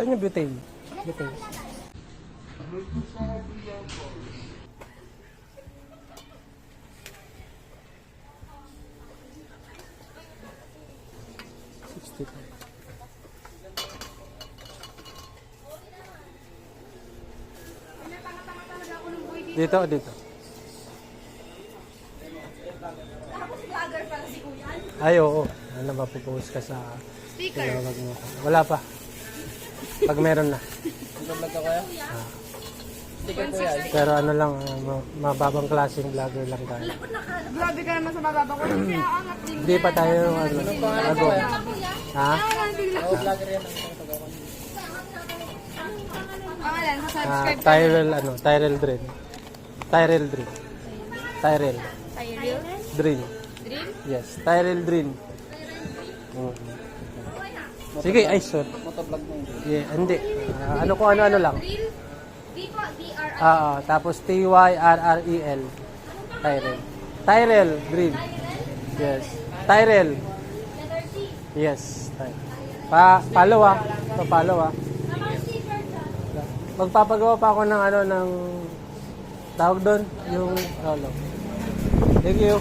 Saan yung butane? Butane. Dito, dito. Vlogger pala si Kuya. Ay, oo. Ano ba, pupost ka sa... Speaker. Tinawag mo. Wala pa. Pag meron na. Nag-vlog ka kaya? Sticker po yan. Pero ano lang, mababang klaseng vlogger lang tayo. Grabe ka naman sa mababa ko. Kaya angat din. Hindi pa tayo, ano, bago. Ha? Oo, vlogger yan. Pangalan, Ah, subscribe ka. Tyrell Drin. Tyrell Drin. Tyrell Tyrell? Drin. Dream? Yes, Tyrell Drin. Sige, ay, sorry. Motovlog mo yun. Yeah, hindi. Ano ko, ano lang. Dream? D po, D-R-I. Tapos Tyrrel. Tyrell. Tyrell Drin. Yes. Tyrell. Letter C. Yes. Follow ah. Follow ah. Magpapagawa pa ako ng ano ng tawag doon, yung Thank you.